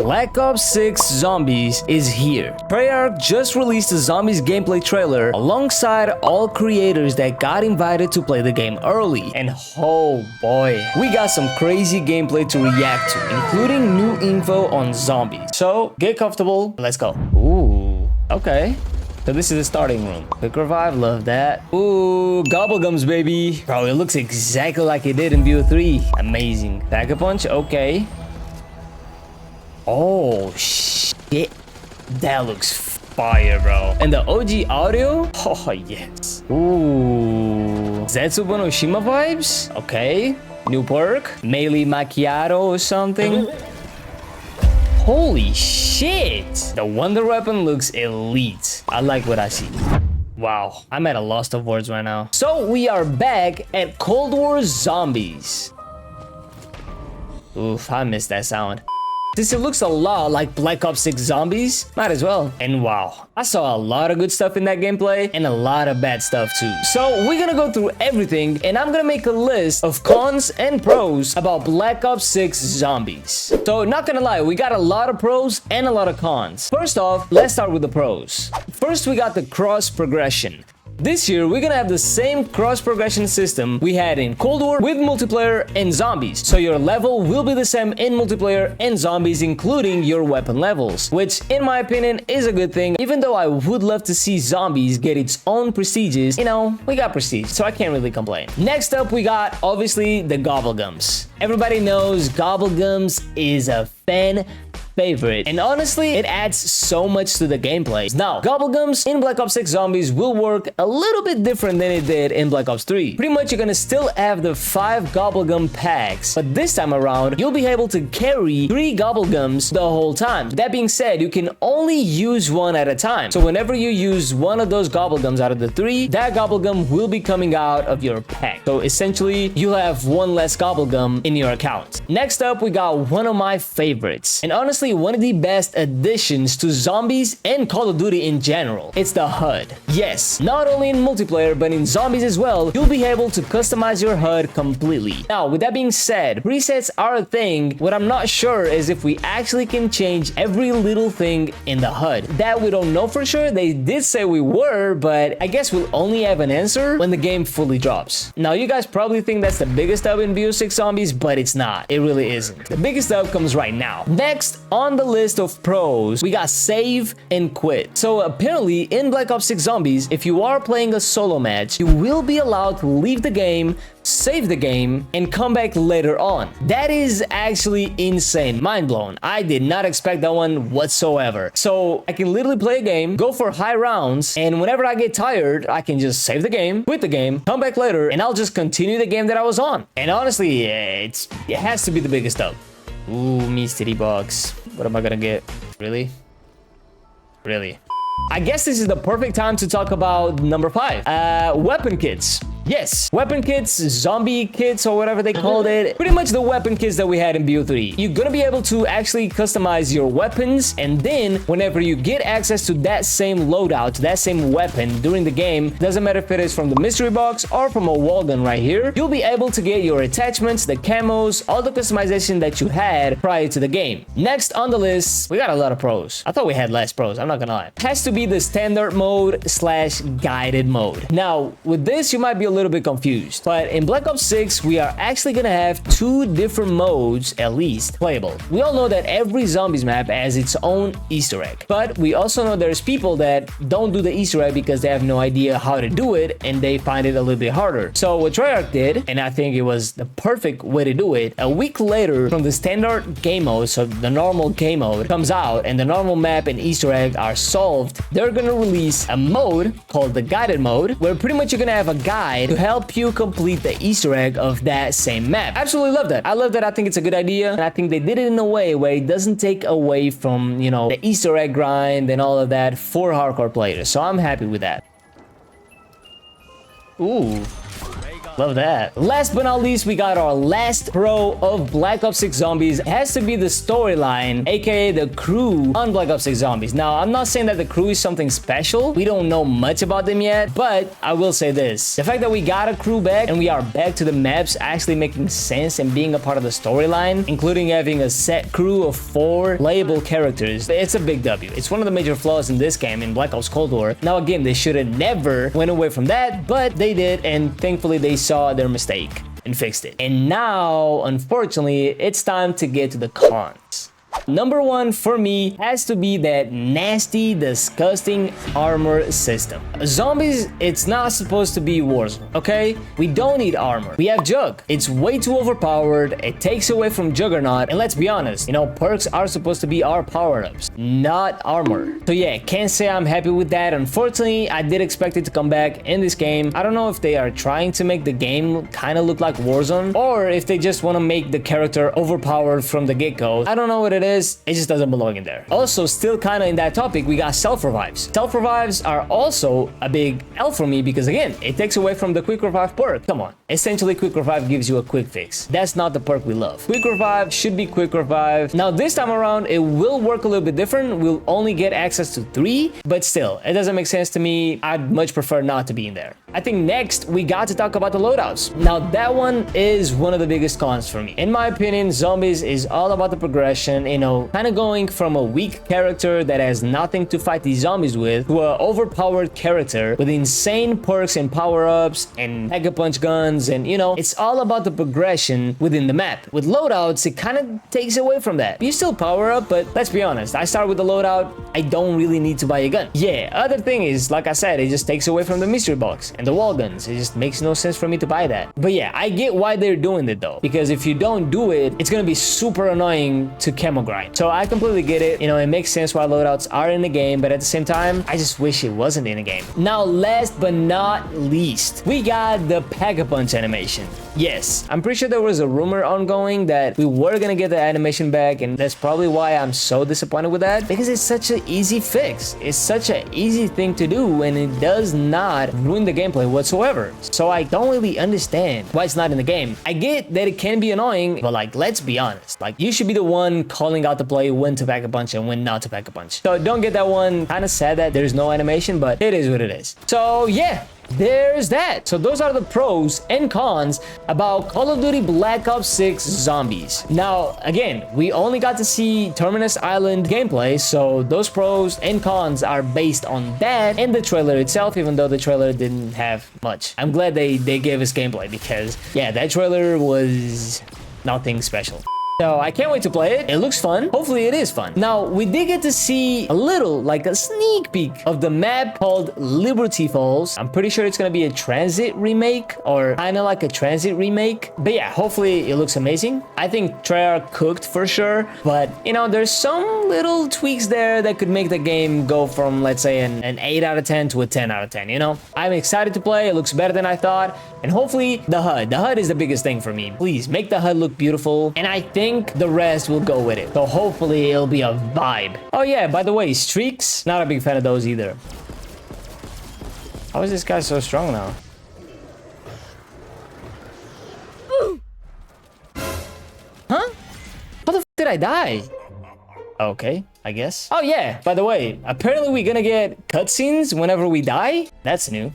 Black Ops 6 Zombies is here. Treyarch just released a Zombies gameplay trailer alongside all creators that got invited to play the game early. And oh boy, we got some crazy gameplay to react to, including new info on zombies. So get comfortable, let's go. Ooh, okay. So this is the starting room. Quick revive, love that. Ooh, gobblegums, baby. Bro, it looks exactly like it did in BO3. Amazing. Pack-a-punch, okay. Oh, shit. That looks fire, bro. And the OG audio? Oh, yes. Ooh. Zetsubo no Shima vibes? Okay. New perk. Melee Macchiato or something. Holy shit! The wonder weapon looks elite. I like what I see. Wow, I'm at a loss of words right now. So we are back at Cold War Zombies. Oof, I missed that sound. Since it looks a lot like Black Ops 6 Zombies, might as well. And wow, I saw a lot of good stuff in that gameplay and a lot of bad stuff too. So we're gonna go through everything and I'm gonna make a list of cons and pros about Black Ops 6 Zombies. So not gonna lie, we got a lot of pros and a lot of cons. First off, let's start with the pros. First, we got the cross progression. This year, we're gonna have the same cross-progression system we had in Cold War with multiplayer and zombies. So your level will be the same in multiplayer and zombies, including your weapon levels, which in my opinion is a good thing. Even though I would love to see zombies get its own prestiges, you know, we got prestige, so I can't really complain. Next up, we got obviously the gobblegums. Everybody knows gobblegums is a fan favorite, and honestly it adds so much to the gameplay. Now gobblegums in Black Ops 6 Zombies will work a little bit different than it did in Black Ops 3. Pretty much you're gonna still have the 5 gobblegum packs, but this time around you'll be able to carry 3 gobblegums the whole time. That being said, you can only use one at a time, so whenever you use one of those gobblegums out of the 3, that gobblegum will be coming out of your pack. So essentially you'll have one less gobblegum in your account. Next up, we got one of my favorites, and honestly one of the best additions to zombies and Call of Duty in general. It's the HUD. Yes, not only in multiplayer but in zombies as well, you'll be able to customize your HUD completely. Now with that being said, presets are a thing. What I'm not sure is if we actually can change every little thing in the HUD. That we don't know for sure. They did say we were, but I guess we'll only have an answer when the game fully drops. Now you guys probably think that's the biggest up in BO6 Zombies, but it's not. It really isn't. The biggest up comes right now. Next on the list of pros, we got save and quit. So apparently in Black Ops 6 Zombies, if you are playing a solo match, you will be allowed to leave the game, save the game, and come back later on. That is actually insane. Mind blown. I did not expect that one whatsoever. So I can literally play a game, go for high rounds, and whenever I get tired, I can just save the game, quit the game, come back later, and I'll just continue the game that I was on. And honestly, it has to be the biggest up. Ooh, mystery box. What am I gonna get? Really? Really? I guess this is the perfect time to talk about number 5. Weapon kits. Yes, weapon kits, zombie kits, or whatever they called it. Pretty much the weapon kits that we had in BO3. You're gonna be able to actually customize your weapons, and then whenever you get access to that same loadout, to that same weapon during the game, doesn't matter if it is from the mystery box or from a wall gun right here, you'll be able to get your attachments, the camos, all the customization that you had prior to the game. Next on the list, we got a lot of pros. I thought we had less pros, I'm not gonna lie. Has to be the standard mode / guided mode. Now, with this, you might be a little bit confused, but in Black Ops 6 we are actually gonna have 2 different modes at least playable. We all know that every zombies map has its own Easter egg, but we also know there's people that don't do the Easter egg because they have no idea how to do it and they find it a little bit harder. So what Treyarch did, and I think it was the perfect way to do it, a week later from the standard game mode, so the normal game mode comes out and the normal map and Easter egg are solved, they're gonna release a mode called the guided mode, where pretty much you're gonna have a guide to help you complete the Easter egg of that same map. Absolutely love that. I love that. I think it's a good idea, and I think they did it in a way where it doesn't take away from, you know, the Easter egg grind and all of that for hardcore players. So I'm happy with that. Ooh. Love that. Last but not least, we got our last pro of Black Ops 6 Zombies. It has to be the storyline, aka the crew on Black Ops 6 Zombies. Now, I'm not saying that the crew is something special. We don't know much about them yet, but I will say this. The fact that we got a crew back and we are back to the maps actually making sense and being a part of the storyline, including having a set crew of 4 playable characters, it's a big W. It's one of the major flaws in this game, in Black Ops Cold War. Now, again, they should have never went away from that, but they did, and thankfully they saw their mistake and fixed it. And now, unfortunately, it's time to get to the cons. Number 1 for me has to be that nasty, disgusting armor system. Zombies, it's not supposed to be Warzone, okay? We don't need armor. We have Jug. It's way too overpowered. It takes away from Juggernaut. And let's be honest, you know, perks are supposed to be our power-ups, not armor. So yeah, can't say I'm happy with that. Unfortunately, I did expect it to come back in this game. I don't know if they are trying to make the game kind of look like Warzone, or if they just want to make the character overpowered from the get-go. I don't know what it is. It just doesn't belong in there. Also, still kind of in that topic, we got self-revives. Self-revives are also a big L for me because, again, it takes away from the quick revive perk. Come on. Essentially, quick revive gives you a quick fix. That's not the perk we love. Quick revive should be quick revive. Now, this time around, it will work a little bit different. We'll only get access to 3, but still, it doesn't make sense to me. I'd much prefer not to be in there. I think next, we got to talk about the loadouts. Now, that one is one of the biggest cons for me. In my opinion, Zombies is all about the progression, you know, kind of going from a weak character that has nothing to fight these zombies with to an overpowered character with insane perks and power-ups and Pack-a-Punch guns, and you know, it's all about the progression within the map. With loadouts, it kind of takes away from that. You still power up, but let's be honest, I start with the loadout, I don't really need to buy a gun. Yeah, other thing is, like I said, it just takes away from the mystery box and the wall guns. It just makes no sense for me to buy that. But yeah, I get why they're doing it though, because if you don't do it, it's gonna be super annoying to camo grind. So I completely get it. You know, it makes sense why loadouts are in the game, but at the same time, I just wish it wasn't in the game. Now, last but not least, we got the Pack-a-Punch animation. Yes, I'm pretty sure there was a rumor ongoing that we were gonna get the animation back, and that's probably why I'm so disappointed with that, because it's such an easy fix. It's such an easy thing to do, and it does not ruin the gameplay whatsoever. So I don't really understand why it's not in the game. I get that it can be annoying, but like, let's be honest. Like, you should be the one calling out the play when to Pack-a-Punch and when not to Pack-a-Punch. So don't get that one. Kind of sad that there's no animation, but it is what it is. So yeah, there's that. So those are the pros and cons about Call of Duty Black Ops 6 Zombies. Now, again, we only got to see Terminus Island gameplay, so those pros and cons are based on that and the trailer itself, even though the trailer didn't have much. I'm glad they gave us gameplay because, yeah, that trailer was nothing special. So I can't wait to play it. It looks fun. Hopefully it is fun. Now, we did get to see a little, like a sneak peek of the map called Liberty Falls. I'm pretty sure it's gonna be a Transit remake or kind of like a Transit remake. But yeah, hopefully it looks amazing. I think Treyarch cooked for sure, but you know, there's some little tweaks there that could make the game go from, let's say, an 8 out of 10 to a 10 out of 10, you know? I'm excited to play. It looks better than I thought. And hopefully the HUD. The HUD is the biggest thing for me. Please make the HUD look beautiful. And I think the rest will go with it. So hopefully it'll be a vibe. Oh yeah, by the way, streaks, not a big fan of those either. How is this guy so strong now? Huh? How the f did I die? Okay, I guess. Oh yeah, by the way, apparently we're gonna get cutscenes whenever we die. That's new.